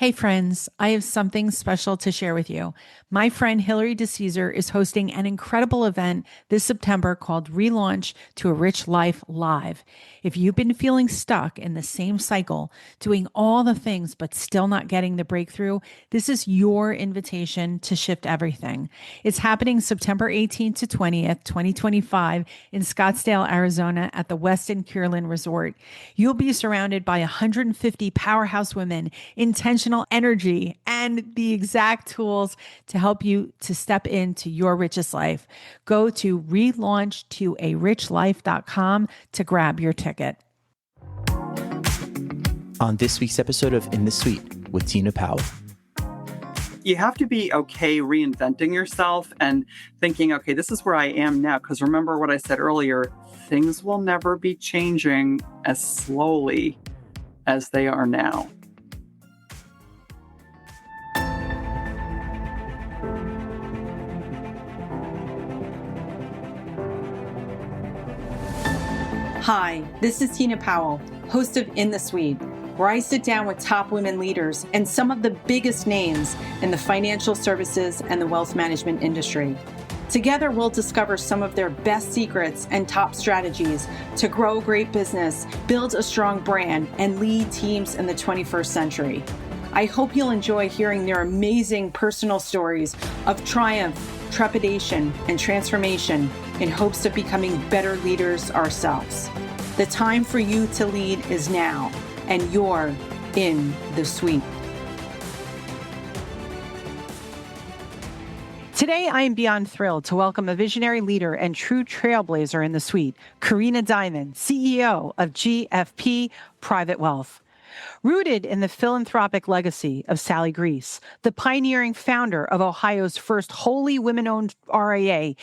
Hey friends, I have something special to share with you. My friend Hilary DeCesar is hosting an incredible event this September called Relaunch to a Rich Life Live. If you've been feeling stuck in the same cycle, doing all the things but still not getting the breakthrough, this is your invitation to shift everything. It's happening September 18th to 20th, 2025 in Scottsdale, Arizona at the Westin Kierland Resort. You'll be surrounded by 150 powerhouse women, intentional energy, and the exact tools to help you to step into your richest life. Go to relaunchtoarichlifecom to grab your ticket. On this week's episode of In the Suite with Tina Powell. You have to be okay reinventing yourself and thinking, okay, this is where I am now. Because remember what I said earlier, things will never be changing as slowly as they are now. Hi, this is Tina Powell, host of In the Suite, where I sit down with top women leaders and some of the biggest names in the financial services and the wealth management industry. Together, we'll discover some of their best secrets and top strategies to grow a great business, build a strong brand, and lead teams in the 21st century. I hope you'll enjoy hearing their amazing personal stories of triumph, trepidation, and transformation in hopes of becoming better leaders ourselves. The time for you to lead is now, and you're in the suite. Today, I am beyond thrilled to welcome a visionary leader and true trailblazer in the suite, Carina Diamond, CEO of GFP Private Wealth. Rooted in the philanthropic legacy of Sally Gries, the pioneering founder of Ohio's first wholly women-owned RIA,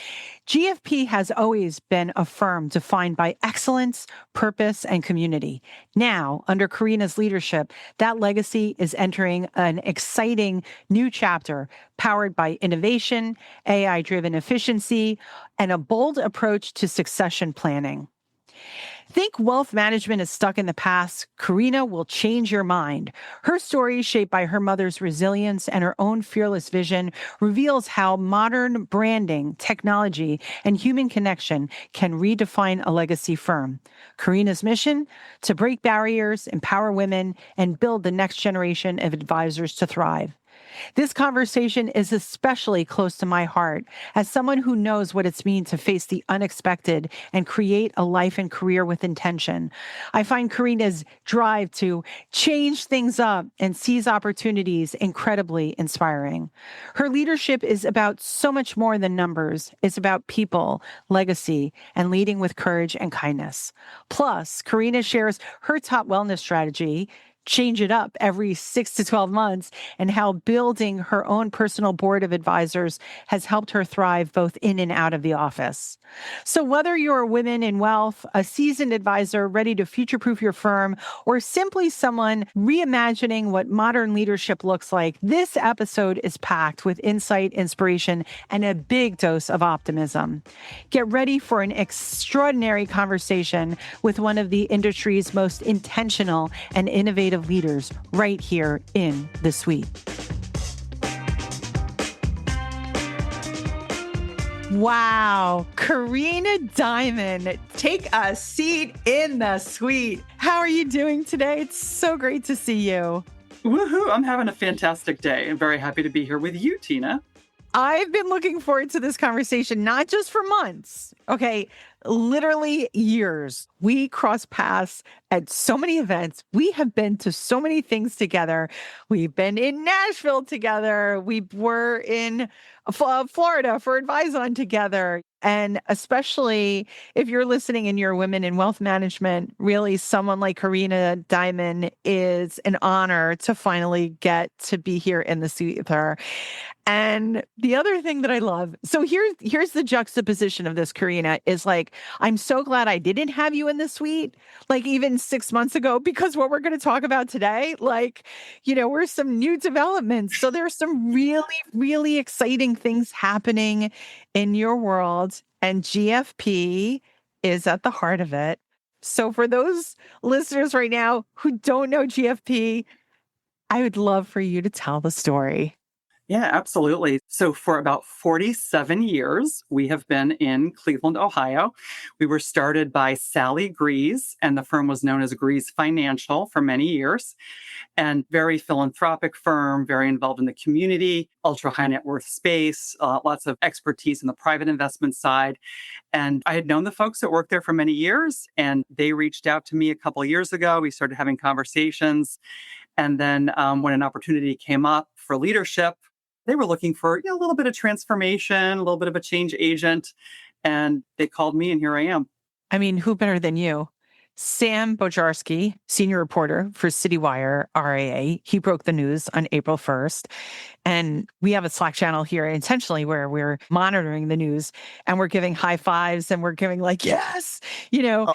GFP has always been a firm defined by excellence, purpose, and community. Now, under Carina's leadership, that legacy is entering an exciting new chapter powered by innovation, AI-driven efficiency, and a bold approach to succession planning. Think wealth management is stuck in the past? Carina will change your mind. Her story, shaped by her mother's resilience and her own fearless vision, reveals how modern branding, technology, and human connection can redefine a legacy firm. Carina's mission? To break barriers, empower women, and build the next generation of advisors to thrive. This conversation is especially close to my heart as someone who knows what it's mean to face the unexpected and create a life and career with intention. I find Carina's drive to change things up and seize opportunities incredibly inspiring. Her leadership is about so much more than numbers. It's about people, legacy, and leading with courage and kindness. Plus, Carina shares her top wellness strategy, change it up every 6 to 12 months, and how building her own personal board of advisors has helped her thrive both in and out of the office. So whether you're a woman in wealth, a seasoned advisor ready to future-proof your firm, or simply someone reimagining what modern leadership looks like, this episode is packed with insight, inspiration, and a big dose of optimism. Get ready for an extraordinary conversation with one of the industry's most intentional and innovative leaders right here in the suite. Wow, Carina Diamond, take a seat in the suite. How are you doing today? It's so great to see you. Woohoo! I'm having a fantastic day. I'm very happy to be here with you, Tina. I've been looking forward to this conversation, not just for months, okay, literally years. We cross paths at so many events. We have been to so many things together. We've been in Nashville together. We were in Florida for Advise-On together. And especially if you're listening and you're women in wealth management, really someone like Carina Diamond is an honor to finally get to be here in the suite with her. And the other thing that I love, so here's the juxtaposition of this, Carina, is like, I'm so glad I didn't have you in the suite, like even 6 months ago, because what we're going to talk about today, like, we're some new developments. So there's some really, really exciting things happening in your world, and GFP is at the heart of it. So for those listeners right now who don't know GFP, I would love for you to tell the story. Yeah, absolutely. So for about 47 years, we have been in Cleveland, Ohio. We were started by Sally Gries, and the firm was known as Gries Financial for many years. And very philanthropic firm, very involved in the community, ultra high net worth space, lots of expertise in the private investment side. And I had known the folks that worked there for many years, and they reached out to me a couple of years ago. We started having conversations. And then when an opportunity came up for leadership, they were looking for a little bit of transformation, a little bit of a change agent. And they called me, and here I am. I mean, who better than you? Sam Bojarski, senior reporter for CityWire RIA, he broke the news on April 1st. And we have a Slack channel here intentionally where we're monitoring the news and we're giving high fives and we're giving like, yes, Oh,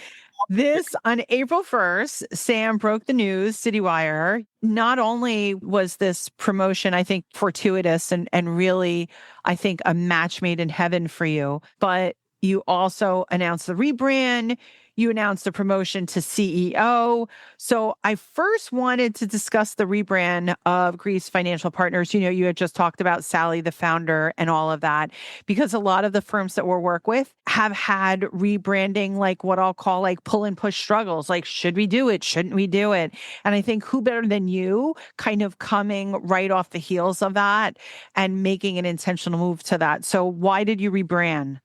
this on April 1st, Sam broke the news, CityWire. Not only was this promotion, I think, fortuitous and really, I think, a match made in heaven for you, but you also announced the rebrand. You announced the promotion to CEO. So I first wanted to discuss the rebrand of Gries Financial Partners. You had just talked about Sally, the founder, and all of that, because a lot of the firms that we work with have had rebranding, like what I'll call like pull and push struggles. Like, should we do it? Shouldn't we do it? And I think who better than you kind of coming right off the heels of that and making an intentional move to that. So why did you rebrand?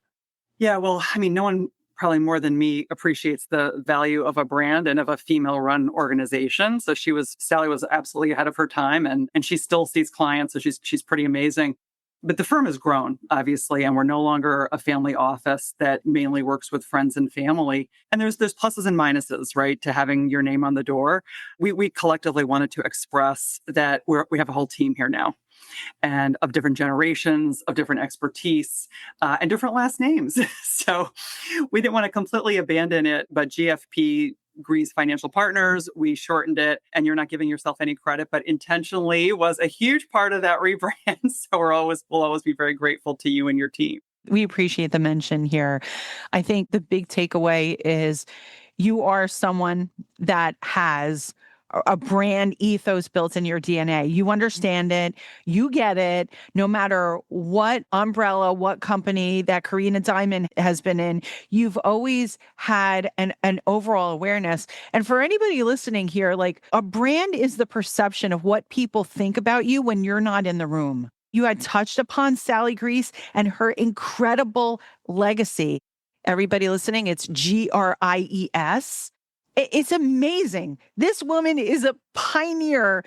yeah, well, I mean, no one probably more than me appreciates the value of a brand and of a female-run organization. So Sally was absolutely ahead of her time, and she still sees clients. So she's pretty amazing. But the firm has grown, obviously, and we're no longer a family office that mainly works with friends and family. And there's pluses and minuses, right, to having your name on the door. We collectively wanted to express that we have a whole team here now, and of different generations, of different expertise, and different last names. So we didn't want to completely abandon it, but GFP, Gries Financial Partners, we shortened it, and you're not giving yourself any credit, but intentionally was a huge part of that rebrand. So we'll always be very grateful to you and your team. We appreciate the mention here. I think the big takeaway is you are someone that has a brand ethos built in your DNA. You understand it. You get it. No matter what umbrella, what company that Carina Diamond has been in, you've always had an overall awareness. And for anybody listening here, like a brand is the perception of what people think about you when you're not in the room. You had touched upon Sally Gries and her incredible legacy. Everybody listening, it's GRIES. It's amazing. This woman is a pioneer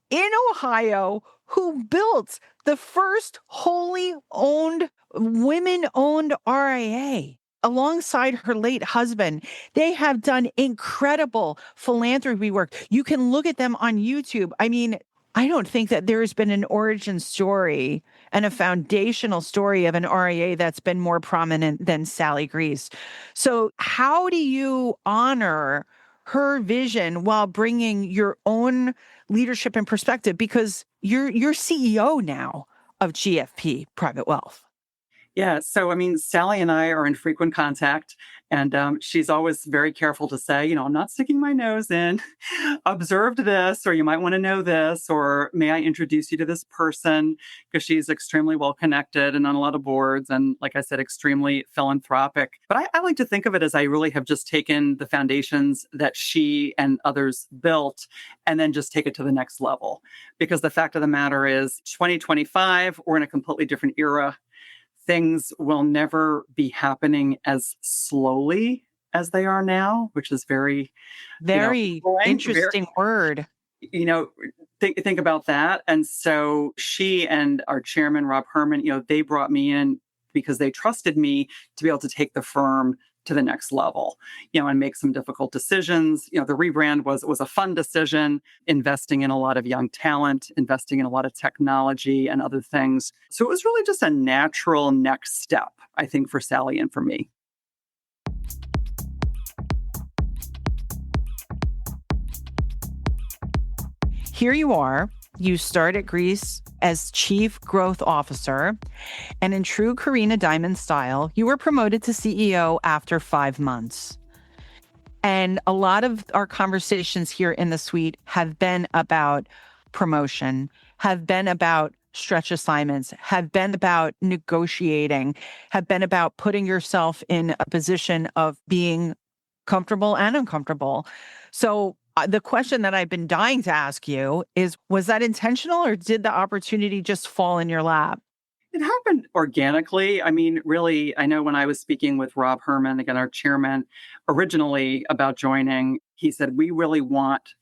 in Ohio who built the first wholly owned, women-owned RIA. Alongside her late husband, they have done incredible philanthropy work. You can look at them on YouTube. I mean, I don't think that there has been an origin story and a foundational story of an RIA that's been more prominent than Sally Gries. So how do you honor her vision while bringing your own leadership and perspective? Because you're CEO now of GFP Private Wealth. Yeah. So, I mean, Sally and I are in frequent contact, and she's always very careful to say, I'm not sticking my nose in. Observed this, or you might want to know this, or may I introduce you to this person? Because she's extremely well connected and on a lot of boards. And like I said, extremely philanthropic. But I like to think of it as I really have just taken the foundations that she and others built and then just take it to the next level. Because the fact of the matter is 2025, we're in a completely different era. Things will never be happening as slowly as they are now, which is very interesting word. Think about that. And so she and our chairman, Rob Herman, they brought me in because they trusted me to be able to take the firm to the next level, and make some difficult decisions. The rebrand was a fun decision, investing in a lot of young talent, investing in a lot of technology and other things. So it was really just a natural next step, I think, for Sally and for me. Here you are. You start at Gries as Chief Growth Officer, and in true Carina Diamond style, you were promoted to CEO after 5 months. And a lot of our conversations here in the suite have been about promotion, have been about stretch assignments, have been about negotiating, have been about putting yourself in a position of being comfortable and uncomfortable. So the question that I've been dying to ask you is, was that intentional or did the opportunity just fall in your lap? It happened organically. I mean, really, I know when I was speaking with Rob Herman, again, our chairman, originally about joining, he said, we really want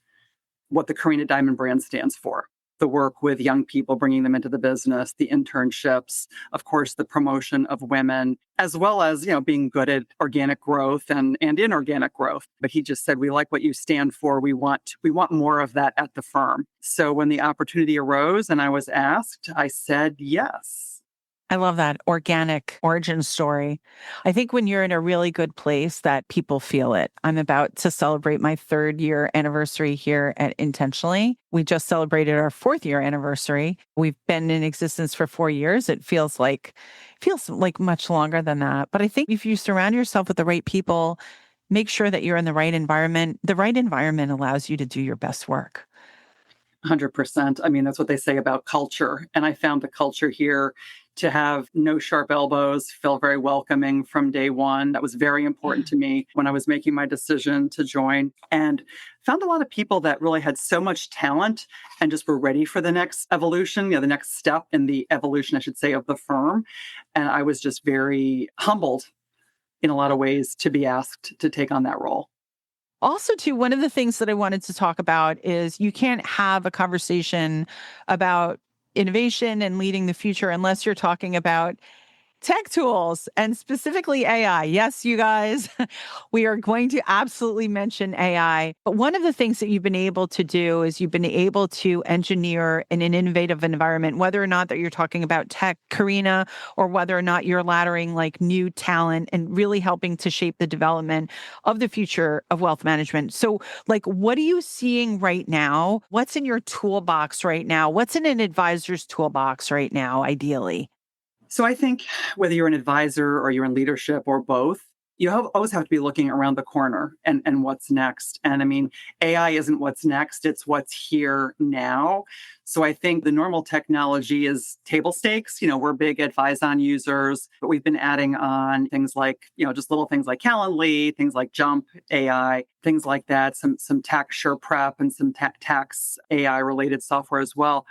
what the Carina Diamond brand stands for. The work with young people, bringing them into the business, the internships, of course, the promotion of women, as well as, being good at organic growth and inorganic growth. But he just said, we like what you stand for. We want more of that at the firm. So when the opportunity arose and I was asked, I said yes. I love that organic origin story. I think when you're in a really good place that people feel it. I'm about to celebrate my 3rd year anniversary here at Intentionally. We just celebrated our 4th year anniversary. We've been in existence for 4 years. It feels like much longer than that. But I think if you surround yourself with the right people, make sure that you're in the right environment allows you to do your best work. 100%. I mean, that's what they say about culture. And I found the culture here to have no sharp elbows, feel very welcoming from day one. That was very important to me when I was making my decision to join, and found a lot of people that really had so much talent and just were ready for the next evolution, the next step in the evolution, I should say, of the firm. And I was just very humbled in a lot of ways to be asked to take on that role. Also, too, one of the things that I wanted to talk about is you can't have a conversation about innovation and leading the future unless you're talking about tech tools and specifically AI. Yes, you guys, we are going to absolutely mention AI. But one of the things that you've been able to do is you've been able to engineer in an innovative environment, whether or not that you're talking about tech, Carina, or whether or not you're laddering like new talent and really helping to shape the development of the future of wealth management. So like, what are you seeing right now? What's in your toolbox right now? What's in an advisor's toolbox right now, ideally? So I think whether you're an advisor or you're in leadership or both, always have to be looking around the corner and what's next. And I mean, AI isn't what's next, it's what's here now. So I think the normal technology is table stakes. We're big Advise-On users, but we've been adding on things like, just little things like Calendly, things like Jump AI, things like that, some tax sure prep and some tax AI related software as well.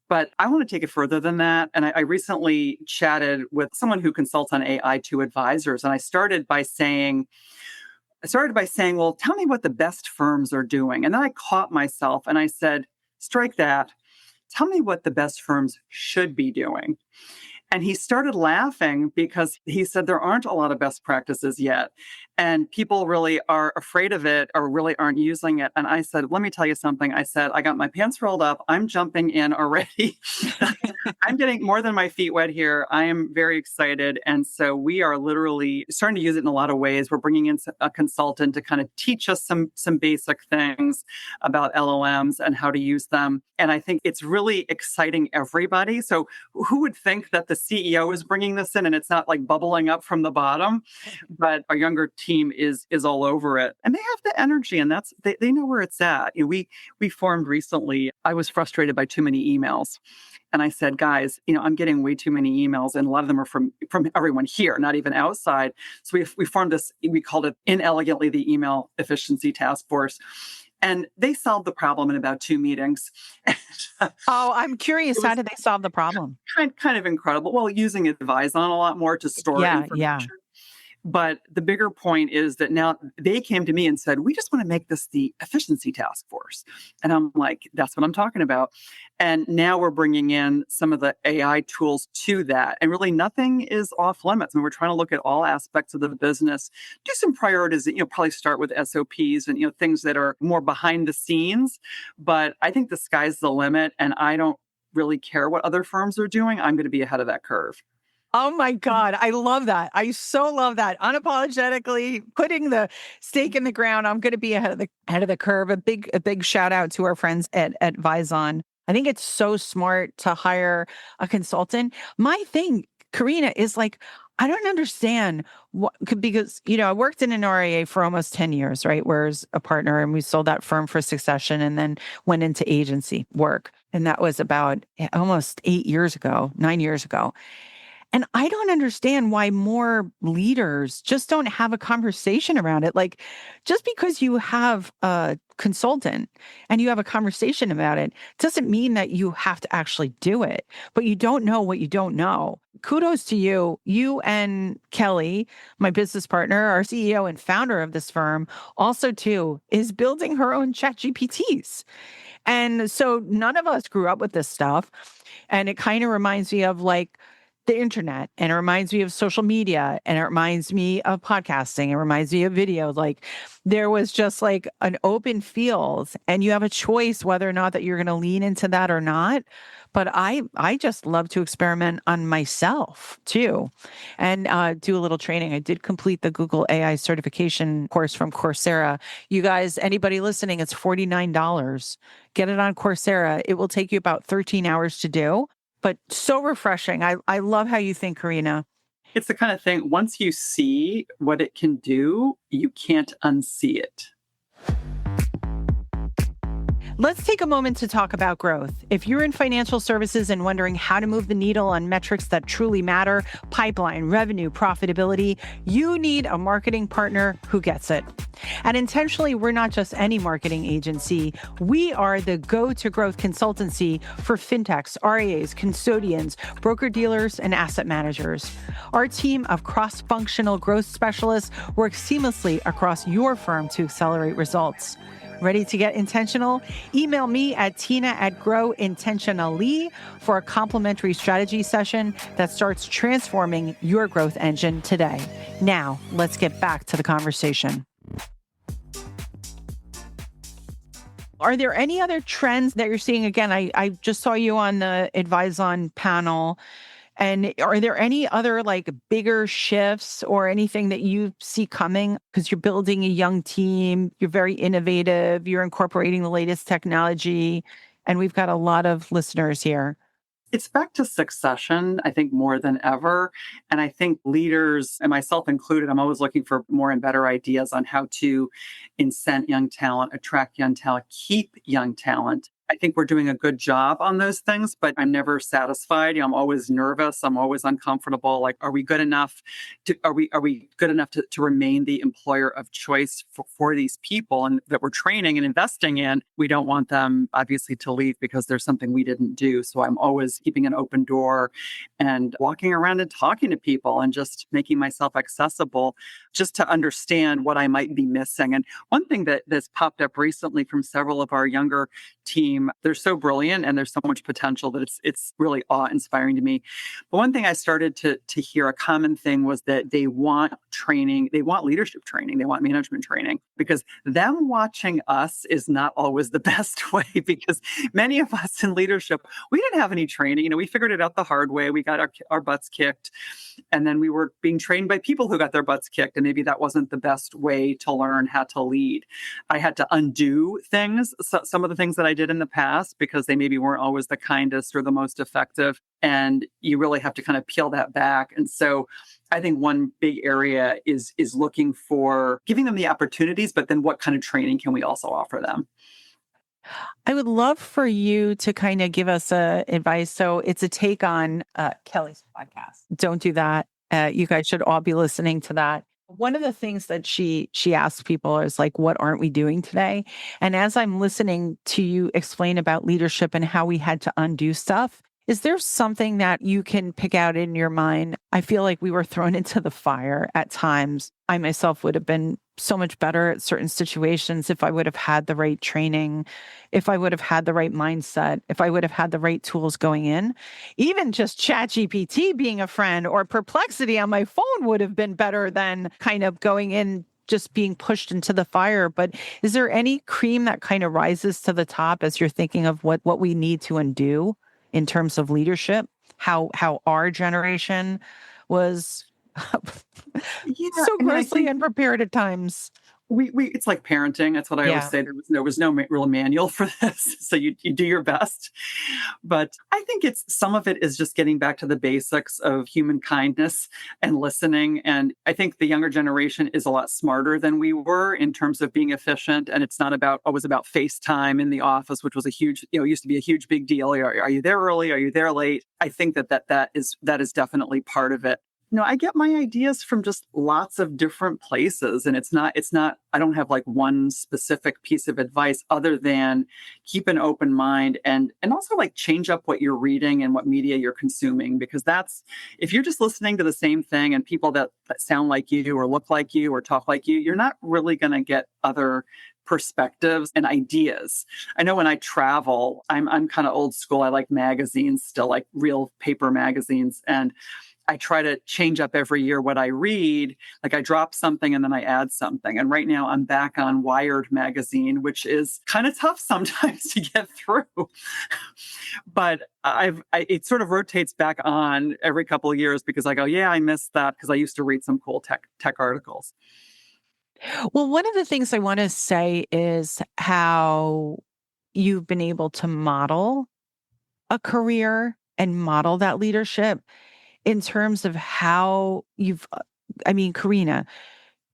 But I want to take it further than that. And I recently chatted with someone who consults on AI to advisors. And I started by saying, well, tell me what the best firms are doing. And then I caught myself and I said, strike that. Tell me what the best firms should be doing. And he started laughing because he said there aren't a lot of best practices yet. And people really are afraid of it or really aren't using it. And I said, let me tell you something. I said, I got my pants rolled up. I'm jumping in already. I'm getting more than my feet wet here. I am very excited. And so we are literally starting to use it in a lot of ways. We're bringing in a consultant to kind of teach us some basic things about LLMs and how to use them. And I think it's really exciting everybody. So who would think that the CEO is bringing this in and it's not like bubbling up from the bottom, but our younger team is all over it. And they have the energy and they know where it's at. We formed recently. I was frustrated by too many emails. And I said, guys, I'm getting way too many emails, and a lot of them are from everyone here, not even outside. So we formed this, we called it inelegantly the Email Efficiency Task Force. And they solved the problem in about 2 meetings. Oh, I'm curious. How did they solve the problem? Kind of incredible. Well, using Advise-On a lot more to store information. Yeah. But the bigger point is that now they came to me and said, we just want to make this the efficiency task force. And I'm like, that's what I'm talking about. And now we're bringing in some of the AI tools to that. And really nothing is off limits. And we're trying to look at all aspects of the business, do some priorities, probably start with SOPs and, things that are more behind the scenes. But I think the sky's the limit. And I don't really care what other firms are doing. I'm going to be ahead of that curve. Oh my God. I love that. I so love that. Unapologetically putting the stake in the ground. I'm going to be ahead of the curve. A big shout out to our friends at Advise-On. I think it's so smart to hire a consultant. My thing, Carina, is like, I don't understand what, because, I worked in an RIA for almost 10 years, right? Whereas a partner, and we sold that firm for succession and then went into agency work. And that was about almost 8 years ago, 9 years ago. And I don't understand why more leaders just don't have a conversation around it. Like, just because you have a consultant and you have a conversation about it doesn't mean that you have to actually do it, but you don't know what you don't know. Kudos to you. You and Kelly, my business partner, our CEO and founder of this firm, also too, is building her own chat GPTs. And so none of us grew up with this stuff. And it kind of reminds me of like the internet, and it reminds me of social media, and it reminds me of podcasting. It reminds me of video. Like, there was just like an open field, and you have a choice whether or not that you're going to lean into that or not. But I just love to experiment on myself too, and do a little training. I did complete the Google AI certification course from Coursera. You guys, anybody listening, it's $49. Get it on Coursera. It will take you about 13 hours to do, but so refreshing. I love how you think, Carina. It's the kind of thing, once you see what it can do, you can't unsee it. Let's take a moment to talk about growth. If you're in financial services and wondering how to move the needle on metrics that truly matter, pipeline, revenue, profitability, you need a marketing partner who gets it. And Intentionally, we're not just any marketing agency. We are the go-to growth consultancy for fintechs, RIAs, custodians, broker-dealers, and asset managers. Our team of cross-functional growth specialists works seamlessly across your firm to accelerate results. Ready to get intentional? Email me at tina@growintentionally for a complimentary strategy session that starts transforming your growth engine today. Now, let's get back to the conversation. Are there any other trends that you're seeing? Again, I just saw you on the Advise On panel. And are there any other like bigger shifts or anything that you see coming? Because you're building a young team, you're very innovative, you're incorporating the latest technology, and we've got a lot of listeners here. It's back to succession, I think, more than ever. And I think leaders, and myself included, I'm always looking for more and better ideas on how to incent young talent, attract young talent, keep young talent. I think we're doing a good job on those things, but I'm never satisfied. I'm always nervous. I'm always uncomfortable. Like, are we good enough? Are we good enough to remain the employer of choice for these people and that we're training and investing in? We don't want them obviously to leave because there's something we didn't do. So I'm always keeping an open door and walking around and talking to people and just making myself accessible just to understand what I might be missing. And one thing that's popped up recently from several of our younger team, they're so brilliant and there's so much potential that it's really awe-inspiring to me. But one thing I started to hear, a common thing, was that they want training, they want leadership training, they want management training, because them watching us is not always the best way, because many of us in leadership, we didn't have any training. We figured it out the hard way. We got our butts kicked, and then we were being trained by people who got their butts kicked, and maybe that wasn't the best way to learn how to lead. I had to undo things, some of the things that I did in the past, because they maybe weren't always the kindest or the most effective. And you really have to kind of peel that back. And so I think one big area is looking for giving them the opportunities, but then what kind of training can we also offer them? I would love for you to kind of give us advice. So it's a take on Kelly's podcast. Don't do that. You guys should all be listening to that. One of the things that she asks people is like, what aren't we doing today? And as I'm listening to you explain about leadership and how we had to undo stuff, is there something that you can pick out in your mind? I feel like we were thrown into the fire at times. I myself would have been so much better at certain situations if I would have had the right training, if I would have had the right mindset, if I would have had the right tools going in. Even just ChatGPT being a friend or Perplexity on my phone would have been better than kind of going in, just being pushed into the fire. But is there any cream that kind of rises to the top as you're thinking of what we need to undo in terms of leadership, how our generation was so grossly unprepared at times? It's like parenting. That's what I always Yeah. say. There was no real manual for this. So you do your best. But I think some of it is just getting back to the basics of human kindness and listening. And I think the younger generation is a lot smarter than we were in terms of being efficient. And it's not always about FaceTime in the office, which was used to be a huge big deal. Are you there early? Are you there late? I think that is definitely part of it. I get my ideas from just lots of different places. And I don't have like one specific piece of advice other than keep an open mind and also like change up what you're reading and what media you're consuming, because if you're just listening to the same thing and people that sound like you or look like you or talk like you're not really going to get other perspectives and ideas. I know when I travel, I'm kind of old school. I like magazines still, like real paper magazines. And I try to change up every year what I read. Like I drop something and then I add something. And right now I'm back on Wired magazine, which is kind of tough sometimes to get through. But it sort of rotates back on every couple of years because I go, yeah, I missed that because I used to read some cool tech articles. Well, one of the things I want to say is how you've been able to model a career and model that leadership in terms of how Carina,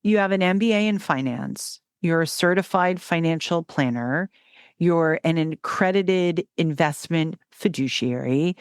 you have an MBA in finance, you're a certified financial planner, you're an accredited investment fiduciary.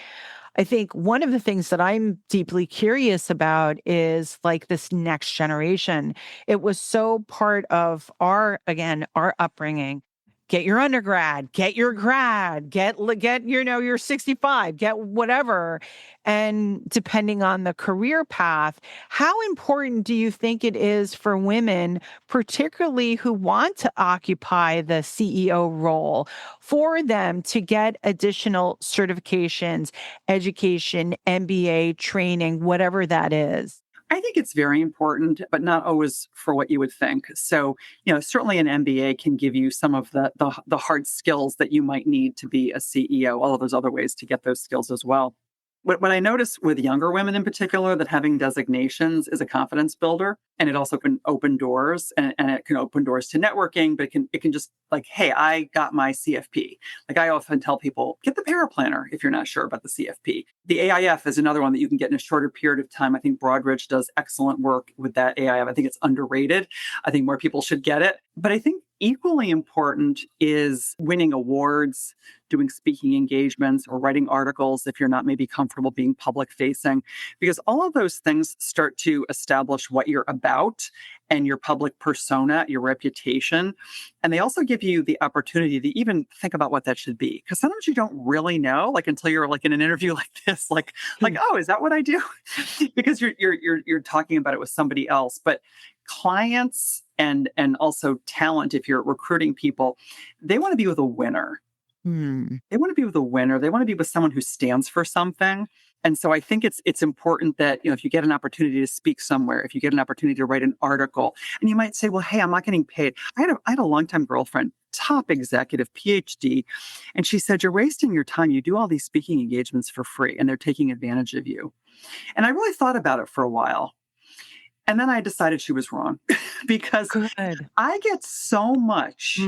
I think one of the things that I'm deeply curious about is like this next generation. It was so part of our upbringing. Get your undergrad, get your grad, get your 65, get whatever. And depending on the career path, how important do you think it is for women, particularly who want to occupy the CEO role, for them to get additional certifications, education, MBA training, whatever that is? I think it's very important, but not always for what you would think. So, certainly an MBA can give you some of the hard skills that you might need to be a CEO, all of those other ways to get those skills as well. What I notice with younger women in particular, that having designations is a confidence builder, and it also can open doors, and it can open doors to networking, but it can just like, hey, I got my CFP. Like I often tell people, get the paraplanner if you're not sure about the CFP. The AIF is another one that you can get in a shorter period of time. I think Broadridge does excellent work with that AIF. I think it's underrated. I think more people should get it. But I think equally important is winning awards, doing speaking engagements, or writing articles if you're not maybe comfortable being public facing, because all of those things start to establish what you're about and your public persona, your reputation. And they also give you the opportunity to even think about what that should be. Because sometimes you don't really know, like until you're like in an interview like this, like, oh, is that what I do? Because you're talking about it with somebody else. But clients and also talent, if you're recruiting people, they want to be with a winner. They want to be with a winner. They want to be with someone who stands for something. And so I think it's important that, if you get an opportunity to speak somewhere, if you get an opportunity to write an article, and you might say, well, hey, I'm not getting paid. I had a longtime girlfriend, top executive, PhD, and she said, you're wasting your time. You do all these speaking engagements for free, and they're taking advantage of you. And I really thought about it for a while. And then I decided she was wrong because Good. I get so much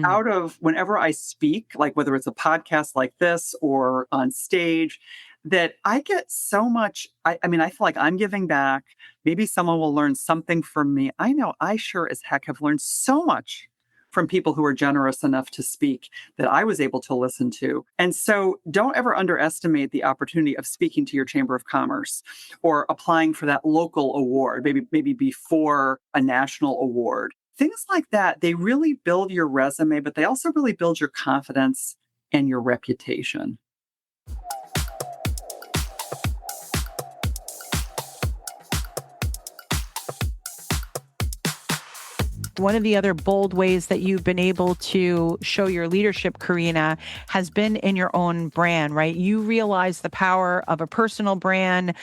out of whenever I speak, like whether it's a podcast like this or on stage, that I get so much. I feel like I'm giving back. Maybe someone will learn something from me. I know I sure as heck have learned so much from people who are generous enough to speak that I was able to listen to. And so don't ever underestimate the opportunity of speaking to your Chamber of Commerce or applying for that local award, maybe before a national award. Things like that, they really build your resume, but they also really build your confidence and your reputation. One of the other bold ways that you've been able to show your leadership, Carina, has been in your own brand, right? You realize the power of a personal brand,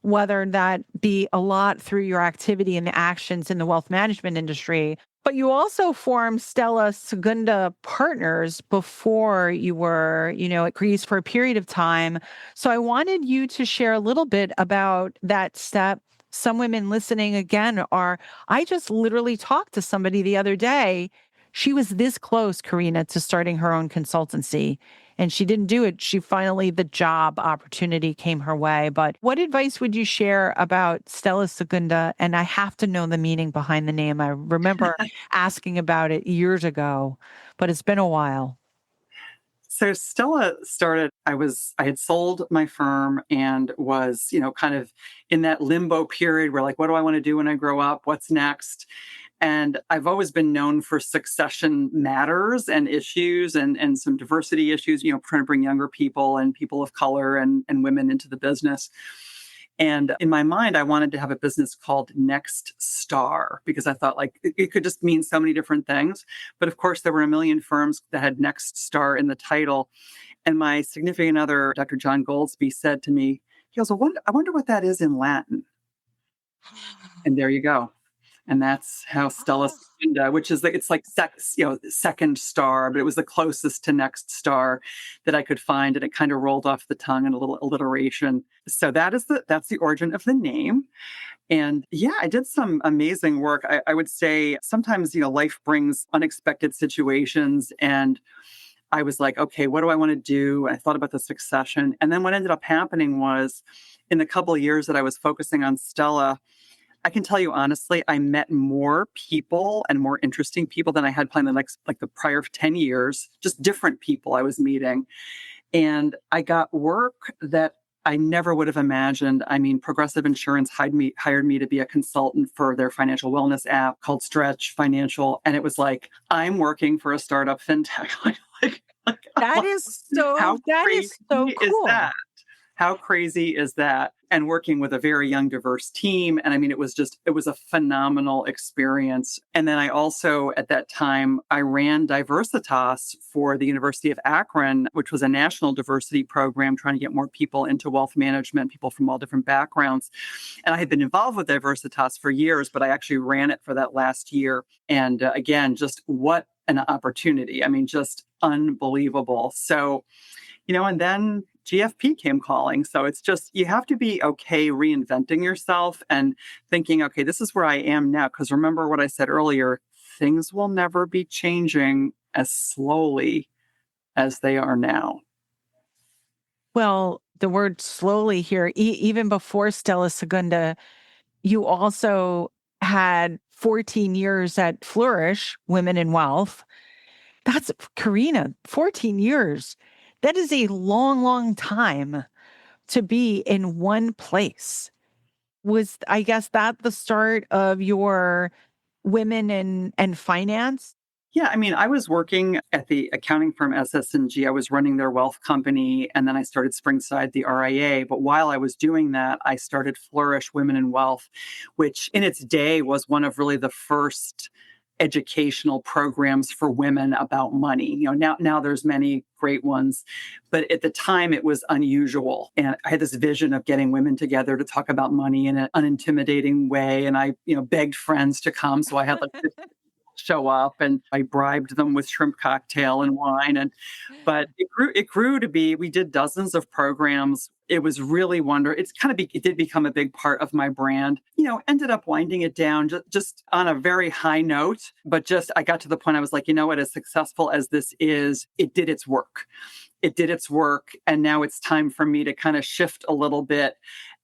whether that be a lot through your activity and the actions in the wealth management industry. But you also formed Stella Segunda Partners before you were, at Gries for a period of time. So I wanted you to share a little bit about that step some women listening again I just literally talked to somebody the other day. She was this close, Carina, to starting her own consultancy, and she didn't do it. The job opportunity came her way. But what advice would you share about Stella Segunda? And I have to know the meaning behind the name. I remember asking about it years ago, but it's been a while. So Stella started, I had sold my firm and was, kind of in that limbo period where like, what do I want to do when I grow up? What's next? And I've always been known for succession matters and issues and some diversity issues, trying to bring younger people and people of color and women into the business. And in my mind, I wanted to have a business called Next Star because I thought like it could just mean so many different things. But of course, there were a million firms that had Next Star in the title. And my significant other, Dr. John Goldsby, said to me, he goes, well, I wonder what that is in Latin. And there you go. And that's how Stella Segunda, which is it's like second star, but it was the closest to Next Star that I could find, and it kind of rolled off the tongue in a little alliteration. So that's the origin of the name. And yeah, I did some amazing work. I would say sometimes life brings unexpected situations, and I was like, okay, what do I want to do? I thought about the succession, and then what ended up happening was, in the couple of years that I was focusing on Stella, I can tell you honestly, I met more people and more interesting people than I had planned like the prior 10 years, just different people I was meeting. And I got work that I never would have imagined. I mean, Progressive Insurance hired me to be a consultant for their financial wellness app called Stretch Financial. And it was like, I'm working for a startup fintech. That is so cool. How crazy is that? And working with a very young, diverse team. And I mean, it was a phenomenal experience. And then I also, at that time, I ran Diversitas for the University of Akron, which was a national diversity program trying to get more people into wealth management, people from all different backgrounds. And I had been involved with Diversitas for years, but I actually ran it for that last year. And again, just what an opportunity. I mean, just unbelievable. So, and then GFP came calling. So it's just, you have to be okay reinventing yourself and thinking, okay, this is where I am now. Because remember what I said earlier, things will never be changing as slowly as they are now. Well, the word slowly here, even before Stella Segunda, you also had 14 years at Flourish Women in Wealth. That's Carina, 14 years. That is a long, long time to be in one place. Was, I guess, that the start of your women and finance? Yeah, I mean, I was working at the accounting firm SS&G. I was running their wealth company, and then I started Springside, the RIA. But while I was doing that, I started Flourish Women in Wealth, which in its day was one of really the first educational programs for women about money. Now there's many great ones, but at the time it was unusual. And I had this vision of getting women together to talk about money in an unintimidating way. And I, begged friends to come. So I had like show up, and I bribed them with shrimp cocktail and wine. But it grew to be, we did dozens of programs. It was really wonderful. It did become a big part of my brand, ended up winding it down just on a very high note. But just, I got to the point, I was like, what, as successful as this is, it did its work. And now it's time for me to kind of shift a little bit.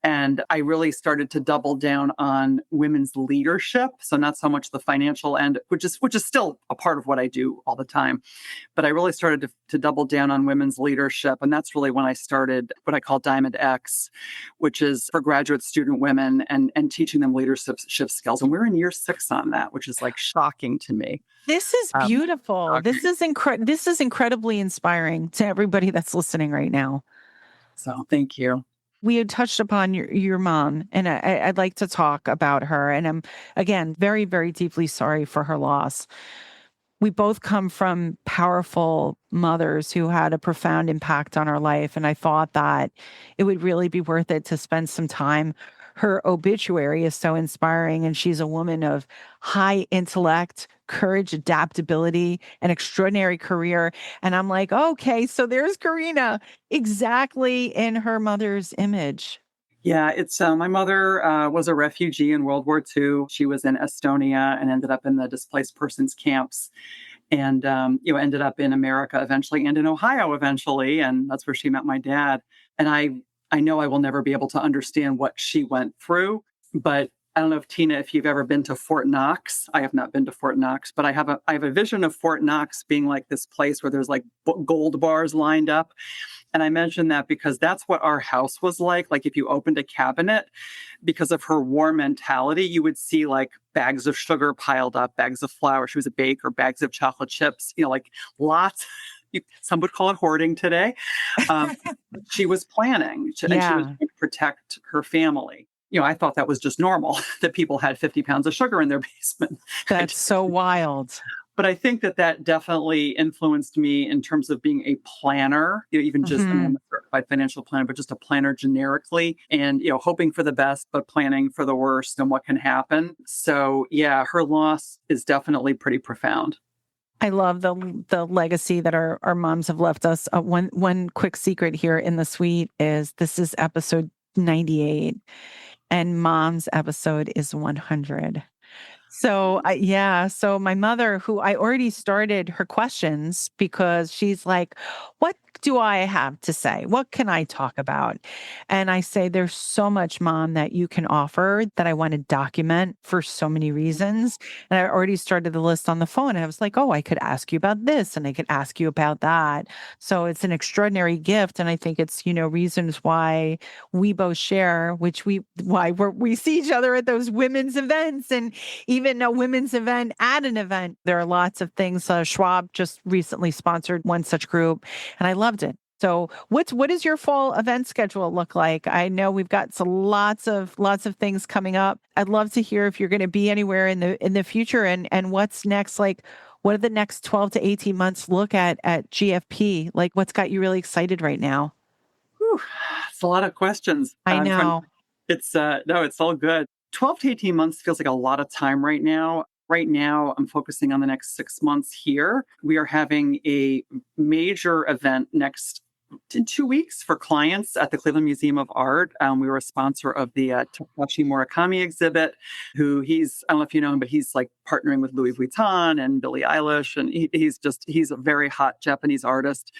And I really started to double down on women's leadership. So not so much the financial end, which is still a part of what I do all the time. But I really started to double down on women's leadership. And that's really when I started what I call Diamond X, which is for graduate student women and teaching them leadership skills. And we're in year 6 on that, which is like shocking to me. This is beautiful. Okay. This is incredibly inspiring to everybody that's listening right now. So thank you. We had touched upon your mom, and I'd like to talk about her. And I'm, again, very, very deeply sorry for her loss. We both come from powerful mothers who had a profound impact on our life. And I thought that it would really be worth it to spend some time. Her obituary is so inspiring, and she's a woman of high intellect, courage, adaptability, an extraordinary career. And I'm like, okay, so there's Carina, exactly in her mother's image. Yeah, it's my mother was a refugee in World War II. She was in Estonia and ended up in the displaced persons camps, and ended up in America eventually and in Ohio eventually, and that's where she met my dad. And I know I will never be able to understand what she went through, but I don't know if Tina, if you've ever been to Fort Knox. I have not been to Fort Knox, but I have a vision of Fort Knox being like this place where there's like gold bars lined up. And I mention that because that's what our house was like. Like if you opened a cabinet, because of her war mentality, you would see like bags of sugar piled up, bags of flour. She was a baker, bags of chocolate chips, like lots. Some would call it hoarding today. Um, she was planning and she was Yeah. trying to protect her family. I thought that was just normal that people had 50 pounds of sugar in their basement. That's so wild. But I think that definitely influenced me in terms of being a planner, even just, I'm Mhm. a certified financial planner, but just a planner generically and, hoping for the best, but planning for the worst and what can happen. So yeah, her loss is definitely pretty profound. I love the legacy that our moms have left us. One quick secret here in the suite is this is episode 98 and mom's episode is 100. So so my mother, who I already started her questions because she's like, what do I have to say? What can I talk about? And I say, there's so much, mom, that you can offer that I want to document for so many reasons. And I already started the list on the phone. I was like, oh, I could ask you about this and I could ask you about that. So it's an extraordinary gift. And I think it's, reasons why we both share, we see each other at those women's events and even a women's event at an event. There are lots of things. Schwab just recently sponsored one such group, and I loved it. So, what does your fall event schedule look like? I know we've got lots of things coming up. I'd love to hear if you're going to be anywhere in the future, and what's next. Like, what do the next 12 to 18 months look at GFP? Like, what's got you really excited right now? Whew, it's a lot of questions. I know. It's no, it's all good. 12 to 18 months feels like a lot of time right now. Right now, I'm focusing on the next 6 months here. We are having a major event in 2 weeks for clients at the Cleveland Museum of Art. We were a sponsor of the Takashi Murakami exhibit, I don't know if you know him, but he's like partnering with Louis Vuitton and Billie Eilish. And he's a very hot Japanese artist.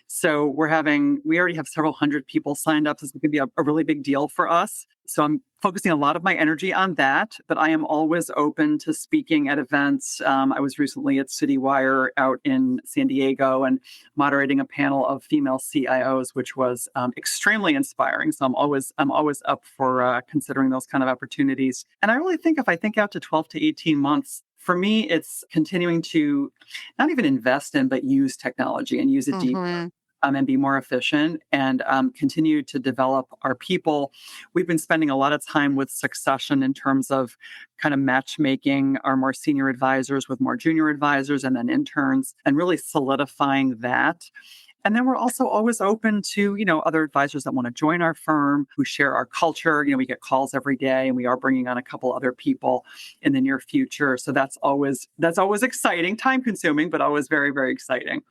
So we already have several hundred people signed up. This is going to be a really big deal for us. So I'm focusing a lot of my energy on that, but I am always open to speaking at events. I was recently at CityWire out in San Diego and moderating a panel of female CIOs, which was extremely inspiring. So I'm always up for considering those kind of opportunities. And I really think if I think out to 12 to 18 months, for me, it's continuing to not even invest in, but use technology and use it deeper. And be more efficient and continue to develop our people. We've been spending a lot of time with succession in terms of kind of matchmaking our more senior advisors with more junior advisors and then interns and really solidifying that. And then we're also always open to, other advisors that want to join our firm, who share our culture. We get calls every day and we are bringing on a couple other people in the near future. So that's always exciting, time consuming, but always very, very exciting.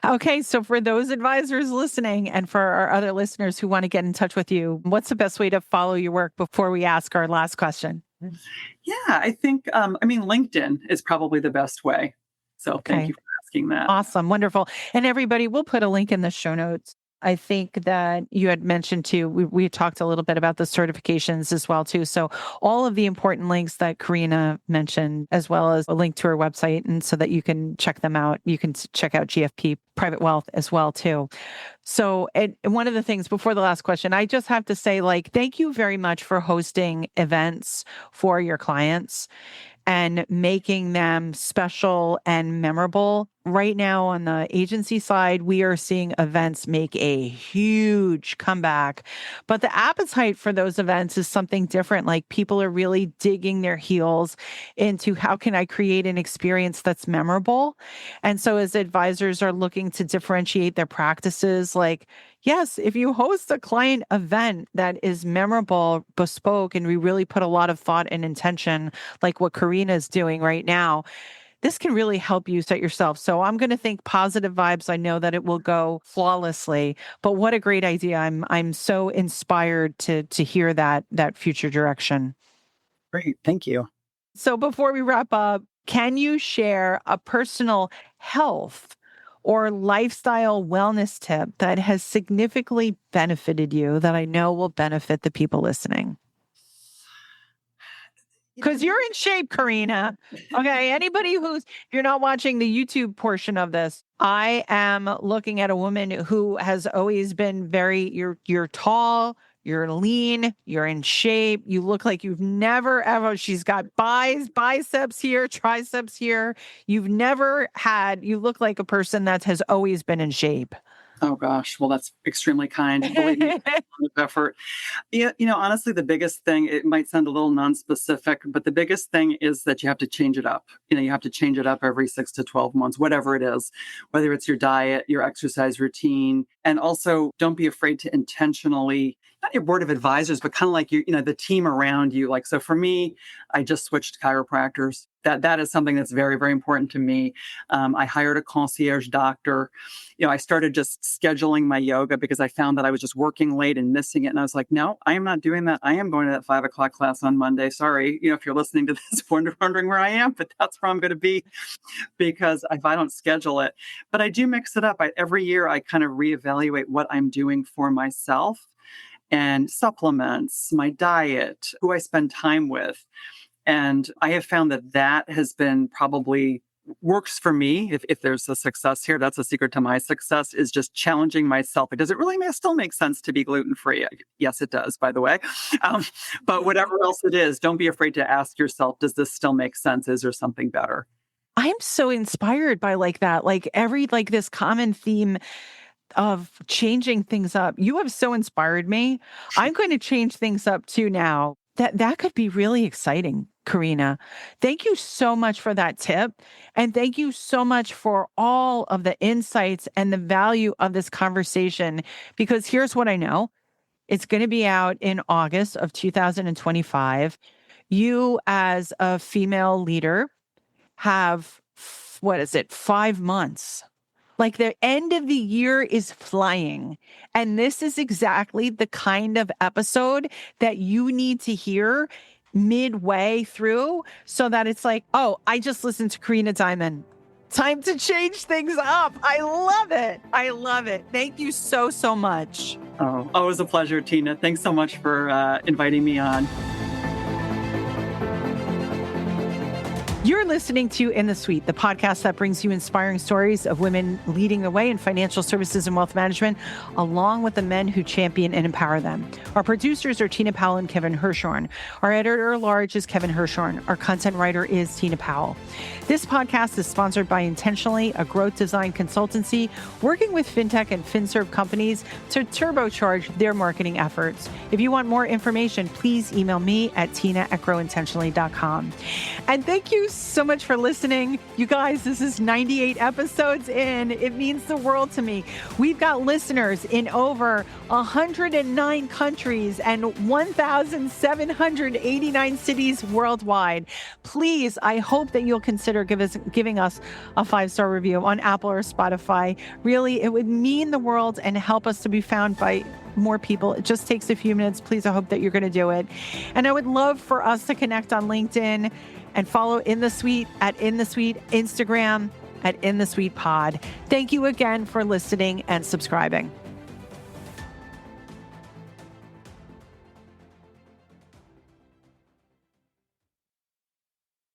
Okay, so for those advisors listening and for our other listeners who want to get in touch with you, what's the best way to follow your work before we ask our last question? Yeah, I think, LinkedIn is probably the best way. So Thank you for asking that. Awesome. Wonderful. And everybody, we'll put a link in the show notes. I think that you had mentioned too, we talked a little bit about the certifications as well too. So all of the important links that Carina mentioned, as well as a link to her website, and so that you can check them out. You can check out GFP Private Wealth as well too. So and one of the things before the last question, I just have to say, thank you very much for hosting events for your clients and making them special and memorable. Right now on the agency side, we are seeing events make a huge comeback, but the appetite for those events is something different. Like people are really digging their heels into how can I create an experience that's memorable? And so as advisors are looking to differentiate their practices, yes, if you host a client event that is memorable, bespoke, and we really put a lot of thought and intention, like what Carina is doing right now, this can really help you set yourself. So I'm going to think positive vibes. I know that it will go flawlessly, but what a great idea. I'm so inspired to hear that future direction. Great. Thank you. So before we wrap up, can you share a personal health or lifestyle wellness tip that has significantly benefited you that I know will benefit the people listening? Because you're in shape, Carina. Okay. Anybody if you're not watching the YouTube portion of this, I am looking at a woman who has always been you're tall, you're lean, you're in shape. You look like you've never ever, she's got biceps here, triceps here. You look like a person that has always been in shape. Oh gosh. Well, that's extremely kind. Believe me, effort. Yeah, honestly, the biggest thing, it might sound a little non-specific, but the biggest thing is that you have to change it up. You have to change it up every 6 to 12 months, whatever it is, whether it's your diet, your exercise routine. And also don't be afraid to intentionally, not your board of advisors, but kind of like the team around you. Like, so for me, I just switched chiropractors. That is something that's very, very important to me. I hired a concierge doctor. I started just scheduling my yoga because I found that I was just working late and missing it. And I was like, no, I am not doing that. I am going to that 5 o'clock class on Monday. Sorry, if you're listening to this, wondering where I am, but that's where I'm going to be because if I don't schedule it. But I do mix it up. Every year I kind of reevaluate what I'm doing for myself and supplements, my diet, who I spend time with. And I have found that has been probably works for me. If there's a success here, that's a secret to my success, is just challenging myself. Does it really still make sense to be gluten-free? Yes, it does, by the way. But whatever else it is, don't be afraid to ask yourself, does this still make sense? Is there something better? I'm so inspired by that, this common theme of changing things up. You have so inspired me. I'm going to change things up too now. That could be really exciting, Carina. Thank you so much for that tip. And thank you so much for all of the insights and the value of this conversation, because here's what I know. It's going to be out in August of 2025. You as a female leader have, 5 months. Like the end of the year is flying. And this is exactly the kind of episode that you need to hear midway through so that it's like, oh, I just listened to Carina Diamond. Time to change things up. I love it. I love it. Thank you so, so much. Oh, it was a pleasure, Tina. Thanks so much for inviting me on. You're listening to In the Suite, the podcast that brings you inspiring stories of women leading the way in financial services and wealth management, along with the men who champion and empower them. Our producers are Tina Powell and Kevin Hirshorn. Our editor-at-large is Kevin Hirshorn. Our content writer is Tina Powell. This podcast is sponsored by Intentionally, a growth design consultancy working with fintech and finserv companies to turbocharge their marketing efforts. If you want more information, please email me at tina@growintentionally.com. And thank you so much for listening. You guys, this is 98 episodes in. It means the world to me. We've got listeners in over 109 countries and 1,789 cities worldwide. Please, I hope that you'll consider giving us a 5-star review on Apple or Spotify. Really, it would mean the world and help us to be found by more people. It just takes a few minutes. Please, I hope that you're going to do it. And I would love for us to connect on LinkedIn and follow In the Suite at In the Suite, Instagram at In the Suite Pod. Thank you again for listening and subscribing.